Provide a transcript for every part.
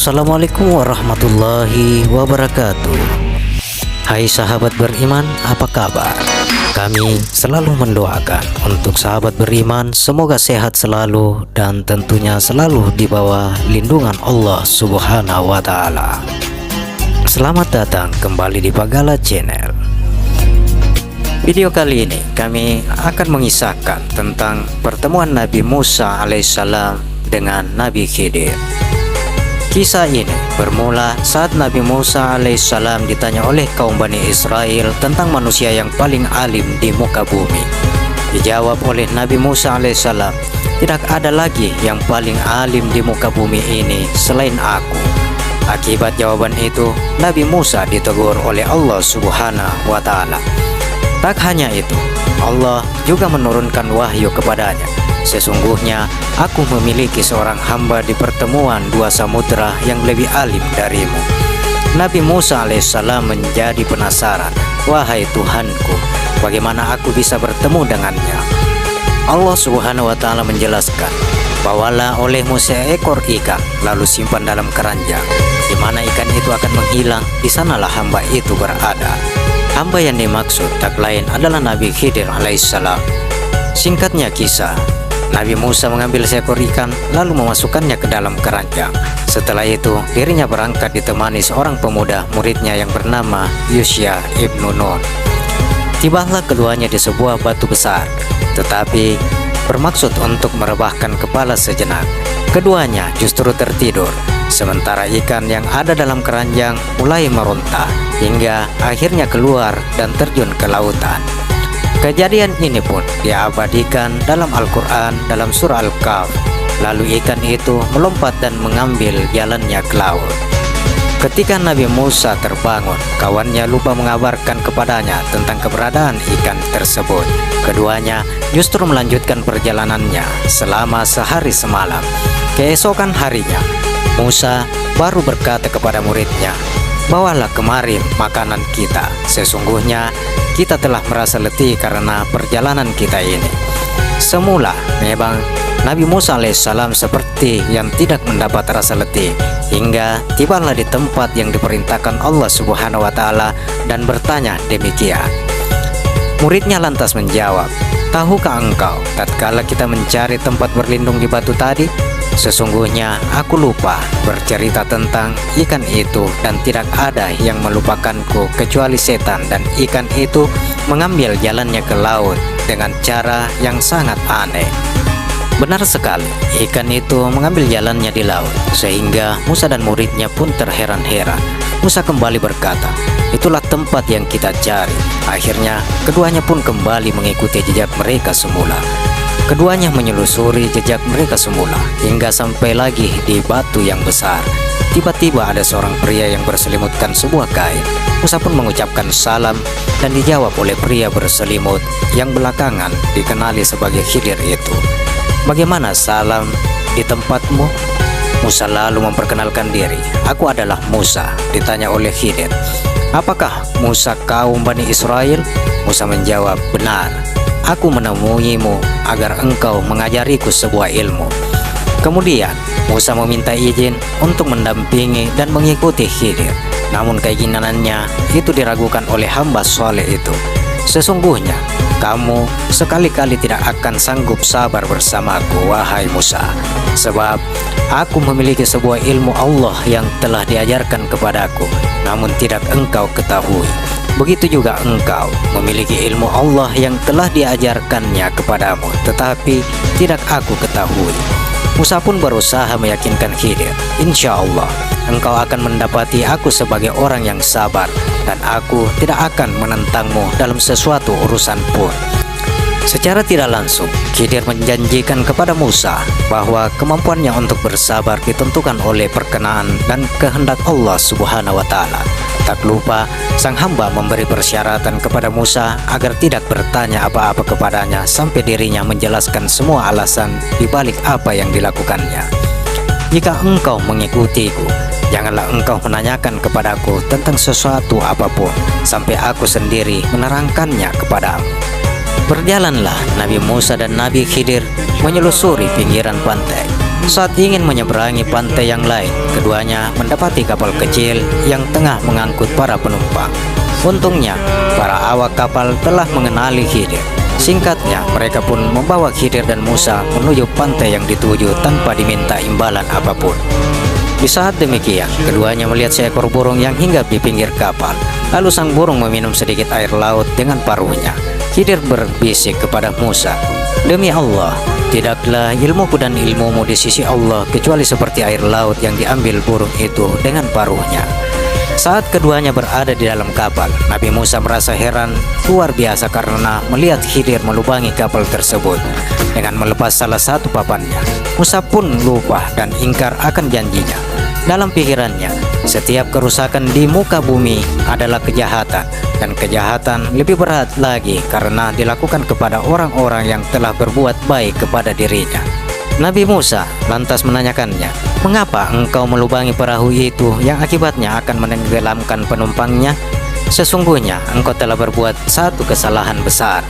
Assalamualaikum warahmatullahi wabarakatuh. Hai sahabat beriman, apa kabar? Kami selalu mendoakan untuk sahabat beriman semoga sehat selalu dan tentunya selalu di bawah lindungan Allah Subhanahu wa Ta'ala. Selamat datang kembali di Pagala Channel. Video kali ini kami akan mengisahkan tentang pertemuan Nabi Musa alaihissalam dengan Nabi Khidir. Kisah ini bermula saat Nabi Musa alaihissalam ditanya oleh kaum Bani Israel tentang manusia yang paling alim di muka bumi. Dijawab oleh Nabi Musa alaihissalam, tidak ada lagi yang paling alim di muka bumi ini selain aku. Akibat jawaban itu, Nabi Musa ditegur oleh Allah Subhanahu wa Ta'ala. Tak hanya itu, Allah juga menurunkan wahyu kepadanya. Sesungguhnya aku memiliki seorang hamba di pertemuan dua samudera yang lebih alim darimu. Nabi Musa alaihissalam menjadi penasaran, wahai Tuhanku, bagaimana aku bisa bertemu dengannya? Allah Subhanahu wa Ta'ala menjelaskan, bawalah olehmu seekor ikan, lalu simpan dalam keranjang. Di mana ikan itu akan menghilang, di sanalah hamba itu berada. Hamba yang dimaksud tak lain adalah Nabi Khidir alaihissalam. Singkatnya kisah, Nabi Musa mengambil seekor ikan lalu memasukkannya ke dalam keranjang. Setelah itu dirinya berangkat ditemani seorang pemuda muridnya yang bernama Yusya ibnu Nun. Tibalah keduanya di sebuah batu besar, tetapi bermaksud untuk merebahkan kepala sejenak. Keduanya justru tertidur, sementara ikan yang ada dalam keranjang mulai meronta hingga akhirnya keluar dan terjun ke lautan. Kejadian ini pun diabadikan dalam Al-Quran dalam surah Al-Kahf. Lalu ikan itu melompat dan mengambil jalannya ke laut. Ketika Nabi Musa terbangun, kawannya lupa mengabarkan kepadanya tentang keberadaan ikan tersebut. Keduanya justru melanjutkan perjalanannya selama sehari semalam. Keesokan harinya, Musa baru berkata kepada muridnya, bawalah kemari makanan kita. Sesungguhnya kita telah merasa letih karena perjalanan kita ini. Semula memang Nabi Musa alaihissalam seperti yang tidak mendapat rasa letih, hingga tibalah di tempat yang diperintahkan Allah Subhanahu wa Ta'ala dan bertanya demikian. Muridnya lantas menjawab, tahukah engkau tatkala kita mencari tempat berlindung di batu tadi? Sesungguhnya aku lupa bercerita tentang ikan itu dan tidak ada yang melupakanku kecuali setan, dan ikan itu mengambil jalannya ke laut dengan cara yang sangat aneh. Benar sekali, ikan itu mengambil jalannya di laut sehingga Musa dan muridnya pun terheran-heran. Musa kembali berkata, itulah tempat yang kita cari. Akhirnya keduanya pun kembali mengikuti jejak mereka semula. Keduanya menyelusuri jejak mereka semula hingga sampai lagi di batu yang besar. Tiba-tiba ada seorang pria yang berselimutkan sebuah kain. Musa pun mengucapkan salam dan dijawab oleh pria berselimut yang belakangan dikenali sebagai Khidir itu. Bagaimana salam di tempatmu? Musa lalu memperkenalkan diri. Aku adalah Musa. Ditanya oleh Khidir, apakah Musa kaum Bani Israel? Musa menjawab, benar. Aku menemuimu agar engkau mengajariku sebuah ilmu. Kemudian Musa meminta izin untuk mendampingi dan mengikuti Khidir. Namun keinginannya itu diragukan oleh hamba soleh itu. Sesungguhnya kamu sekali-kali tidak akan sanggup sabar bersamaku, wahai Musa, sebab aku memiliki sebuah ilmu Allah yang telah diajarkan kepadaku, namun tidak engkau ketahui. Begitu juga engkau memiliki ilmu Allah yang telah diajarkannya kepadamu, tetapi tidak aku ketahui. Musa pun berusaha meyakinkan Khidir, insya Allah engkau akan mendapati aku sebagai orang yang sabar, dan aku tidak akan menentangmu dalam sesuatu urusan pun. Secara tidak langsung, Khidir menjanjikan kepada Musa bahwa kemampuannya untuk bersabar ditentukan oleh perkenaan dan kehendak Allah Subhanahu wa Ta'ala. Tak lupa, sang hamba memberi persyaratan kepada Musa agar tidak bertanya apa-apa kepadanya sampai dirinya menjelaskan semua alasan di balik apa yang dilakukannya. Jika engkau mengikutiku, janganlah engkau menanyakan kepadaku tentang sesuatu apapun sampai aku sendiri menerangkannya kepadamu. Berjalanlah Nabi Musa dan Nabi Khidir menyelusuri pinggiran pantai. Saat ingin menyeberangi pantai yang lain, keduanya mendapati kapal kecil yang tengah mengangkut para penumpang. Untungnya, para awak kapal telah mengenali Khidir. Singkatnya, mereka pun membawa Khidir dan Musa menuju pantai yang dituju tanpa diminta imbalan apapun. Di saat demikian, keduanya melihat seekor burung yang hinggap di pinggir kapal. Lalu sang burung meminum sedikit air laut dengan paruhnya. Khidir berbisik kepada Musa, "Demi Allah, tidaklah ilmuku dan ilmumu di sisi Allah kecuali seperti air laut yang diambil burung itu dengan paruhnya." Saat keduanya berada di dalam kapal, Nabi Musa merasa heran luar biasa karena melihat Khidir melubangi kapal tersebut dengan melepas salah satu papannya. Musa pun lupa dan ingkar akan janjinya. Dalam pikirannya, setiap kerusakan di muka bumi adalah kejahatan, dan kejahatan lebih berat lagi karena dilakukan kepada orang-orang yang telah berbuat baik kepada dirinya. Nabi Musa lantas menanyakannya, "Mengapa engkau melubangi perahu itu yang akibatnya akan menenggelamkan penumpangnya? Sesungguhnya engkau telah berbuat satu kesalahan besar."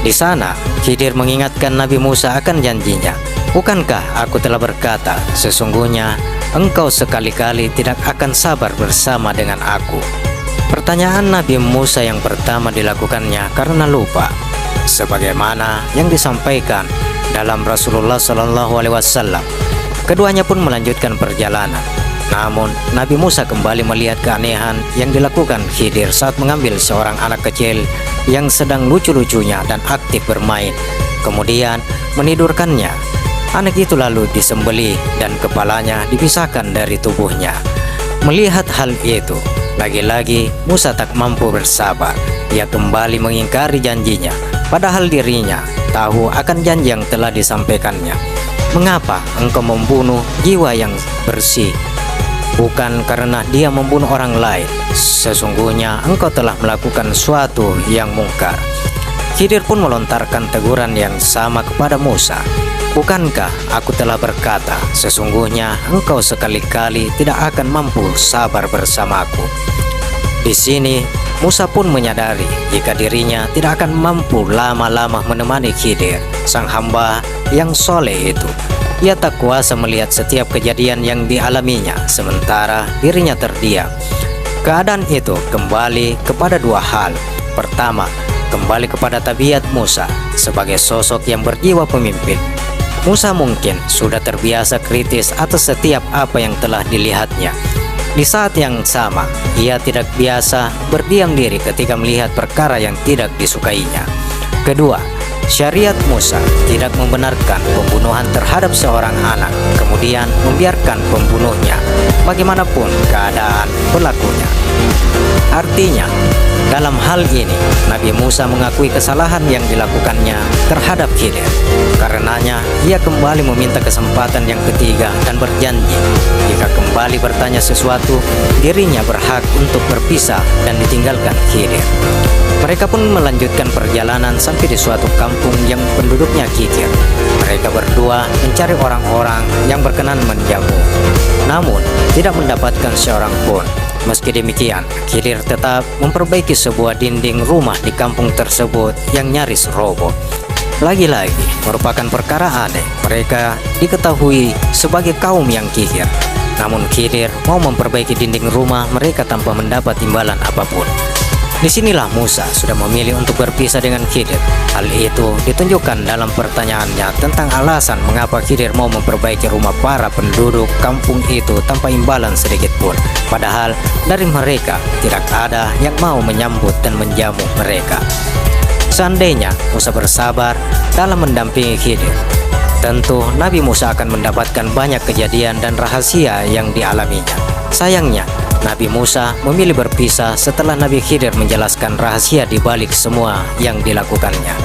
Di sana, Khidir mengingatkan Nabi Musa akan janjinya. "Bukankah aku telah berkata, sesungguhnya engkau sekali-kali tidak akan sabar bersama dengan aku?" Pertanyaan Nabi Musa yang pertama dilakukannya karena lupa, sebagaimana yang disampaikan dalam Rasulullah SAW. Keduanya pun melanjutkan perjalanan. Namun, Nabi Musa kembali melihat keanehan yang dilakukan Khidir saat mengambil seorang anak kecil yang sedang lucu-lucunya dan aktif bermain, kemudian menidurkannya. Anak itu lalu disembelih dan kepalanya dipisahkan dari tubuhnya. Melihat hal itu, lagi-lagi Musa tak mampu bersabar. Ia kembali mengingkari janjinya, padahal dirinya tahu akan janji yang telah disampaikannya. "Mengapa engkau membunuh jiwa yang bersih? Bukan karena dia membunuh orang lain. Sesungguhnya engkau telah melakukan suatu yang mungkar." Khidir pun melontarkan teguran yang sama kepada Musa. "Bukankah aku telah berkata, sesungguhnya engkau sekali-kali tidak akan mampu sabar bersamaku?" Di sini Musa pun menyadari jika dirinya tidak akan mampu lama-lama menemani Khidir, sang hamba yang soleh itu. Ia tak kuasa melihat setiap kejadian yang dialaminya, sementara dirinya terdiam. Keadaan itu kembali kepada dua hal. Pertama, kembali kepada tabiat Musa sebagai sosok yang berjiwa pemimpin. Musa mungkin sudah terbiasa kritis atas setiap apa yang telah dilihatnya. Di saat yang sama, ia tidak biasa berdiam diri ketika melihat perkara yang tidak disukainya. Kedua, syariat Musa tidak membenarkan pembunuhan terhadap seorang anak, kemudian membiarkan pembunuhnya, bagaimanapun keadaan pelakunya. Artinya, dalam hal ini, Nabi Musa mengakui kesalahan yang dilakukannya terhadap Khidir. Karenanya, ia kembali meminta kesempatan yang ketiga dan berjanji, jika kembali bertanya sesuatu, dirinya berhak untuk berpisah dan ditinggalkan Khidir. Mereka pun melanjutkan perjalanan sampai di suatu kampung yang penduduknya kikir. Mereka berdua mencari orang-orang yang berkenan menjamu, namun tidak mendapatkan seorang pun. Meski demikian, Khidir tetap memperbaiki sebuah dinding rumah di kampung tersebut yang nyaris roboh. Lagi-lagi merupakan perkara aneh, mereka diketahui sebagai kaum yang kikir. Namun Khidir mau memperbaiki dinding rumah mereka tanpa mendapat imbalan apapun. Disinilah Musa sudah memilih untuk berpisah dengan Khidir. Hal itu ditunjukkan dalam pertanyaannya tentang alasan mengapa Khidir mau memperbaiki rumah para penduduk kampung itu tanpa imbalan sedikit pun. Padahal dari mereka tidak ada yang mau menyambut dan menjamu mereka. Seandainya Musa bersabar dalam mendampingi Khidir, tentu Nabi Musa akan mendapatkan banyak kejadian dan rahasia yang dialaminya. Sayangnya, Nabi Musa memilih berpisah setelah Nabi Khidir menjelaskan rahasia di balik semua yang dilakukannya.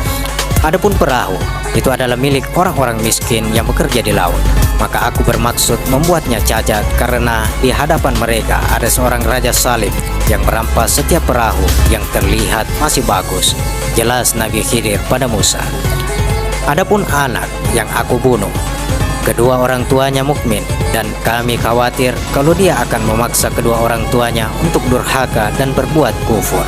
Adapun perahu, itu adalah milik orang-orang miskin yang bekerja di laut. Maka aku bermaksud membuatnya cacat karena di hadapan mereka ada seorang raja zalim yang merampas setiap perahu yang terlihat masih bagus. Jelas Nabi Khidir pada Musa. Adapun anak yang aku bunuh, kedua orang tuanya mukmin dan kami khawatir kalau dia akan memaksa kedua orang tuanya untuk durhaka dan berbuat kufur.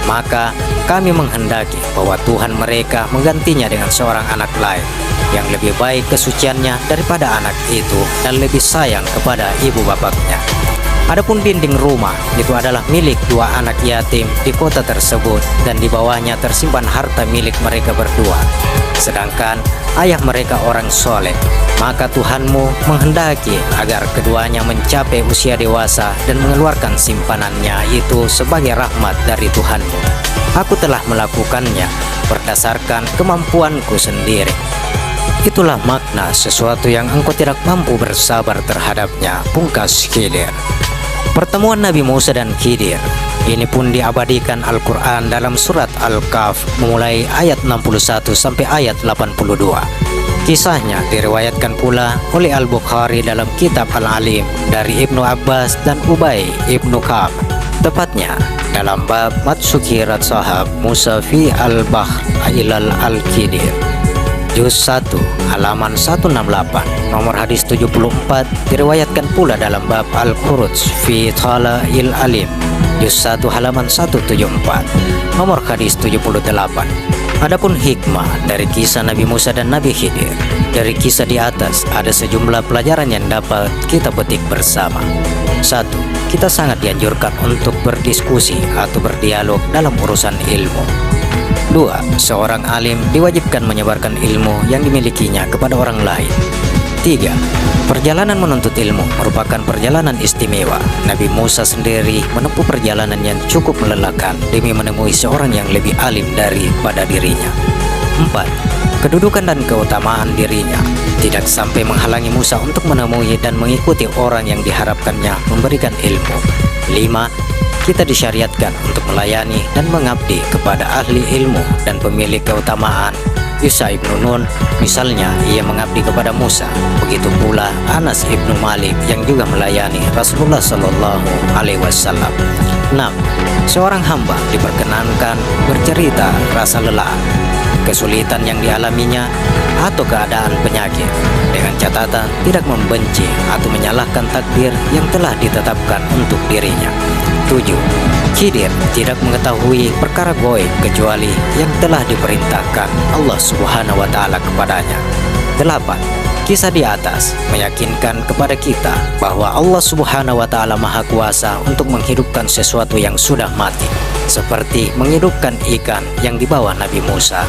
Maka kami menghendaki bahwa Tuhan mereka menggantinya dengan seorang anak lain yang lebih baik kesuciannya daripada anak itu dan lebih sayang kepada ibu bapaknya. Adapun dinding rumah itu adalah milik dua anak yatim di kota tersebut dan di bawahnya tersimpan harta milik mereka berdua. Sedangkan ayah mereka orang soleh. Maka Tuhanmu menghendaki agar keduanya mencapai usia dewasa dan mengeluarkan simpanannya itu sebagai rahmat dari Tuhanmu. Aku telah melakukannya berdasarkan kemampuanku sendiri. Itulah makna sesuatu yang engkau tidak mampu bersabar terhadapnya, pungkas Khidir. Pertemuan Nabi Musa dan Khidir ini pun diabadikan Al-Quran dalam surat Al-Kahf mulai ayat 61 sampai ayat 82. Kisahnya diriwayatkan pula oleh Al-Bukhari dalam kitab Al-Alim dari Ibnu Abbas dan Ubay Ibnu Ka'ab, tepatnya dalam bab Matsukirat Sahab Musa fi al-Bahr ilal al-Khidir, Juz 1 halaman 168, nomor hadis 74. Diriwayatkan pula dalam bab Al-Quruj fi Tala'il Alim, Juz 1 halaman 174, nomor hadis 78. Adapun hikmah dari kisah Nabi Musa dan Nabi Khidir, dari kisah di atas ada sejumlah pelajaran yang dapat kita petik bersama. 1. Kita sangat dianjurkan untuk berdiskusi atau berdialog dalam urusan ilmu. 2. Seorang alim diwajibkan menyebarkan ilmu yang dimilikinya kepada orang lain. 3. Perjalanan menuntut ilmu merupakan perjalanan istimewa. Nabi Musa sendiri menempuh perjalanan yang cukup melelahkan demi menemui seorang yang lebih alim daripada dirinya. 4. Kedudukan dan keutamaan dirinya tidak sampai menghalangi Musa untuk menemui dan mengikuti orang yang diharapkannya memberikan ilmu. 5. Kita disyariatkan untuk melayani dan mengabdi kepada ahli ilmu dan pemilik keutamaan. Yusha ibnu Nun misalnya, ia mengabdi kepada Musa. Begitu pula Anas ibnu Malik yang juga melayani Rasulullah Shallallahu Alaihi Wasallam. 6. Seorang hamba diperkenankan bercerita rasa lelah, kesulitan yang dialaminya, atau keadaan penyakit, dengan catatan tidak membenci atau menyalahkan takdir yang telah ditetapkan untuk dirinya. 7. Khidir tidak mengetahui perkara gaib kecuali yang telah diperintahkan Allah Subhanahu wa Ta'ala kepadanya. 8. Kisah di atas meyakinkan kepada kita bahwa Allah Subhanahu wa Ta'ala Maha Kuasa untuk menghidupkan sesuatu yang sudah mati, seperti menghidupkan ikan yang dibawa Nabi Musa.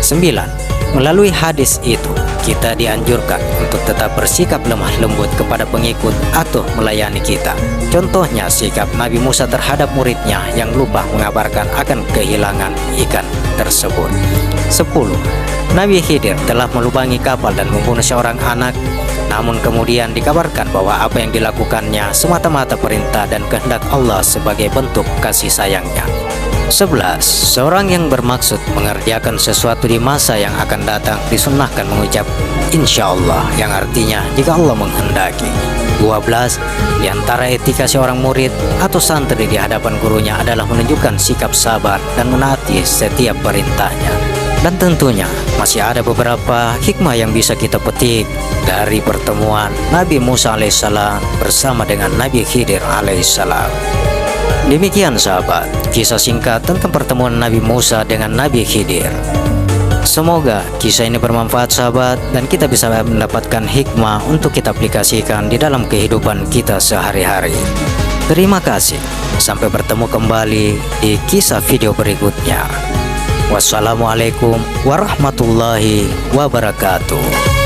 9. Melalui hadis itu, kita dianjurkan untuk tetap bersikap lemah lembut kepada pengikut atau melayani kita. Contohnya sikap Nabi Musa terhadap muridnya yang lupa mengabarkan akan kehilangan ikan tersebut. 10. Nabi Khidir telah melubangi kapal dan membunuh seorang anak, namun kemudian dikabarkan bahwa apa yang dilakukannya semata-mata perintah dan kehendak Allah sebagai bentuk kasih sayangnya. 11. Seorang yang bermaksud mengerjakan sesuatu di masa yang akan datang disunnahkan mengucap insya Allah, yang artinya jika Allah menghendaki. 12. Di antara etika seorang murid atau santri di hadapan gurunya adalah menunjukkan sikap sabar dan menaati setiap perintahnya. Dan tentunya masih ada beberapa hikmah yang bisa kita petik dari pertemuan Nabi Musa alaihissalam bersama dengan Nabi Khidir alaihissalam. Demikian sahabat, kisah singkat tentang pertemuan Nabi Musa dengan Nabi Khidir. Semoga kisah ini bermanfaat sahabat, dan kita bisa mendapatkan hikmah untuk kita aplikasikan di dalam kehidupan kita sehari-hari. Terima kasih, sampai bertemu kembali di kisah video berikutnya. Wassalamualaikum warahmatullahi wabarakatuh.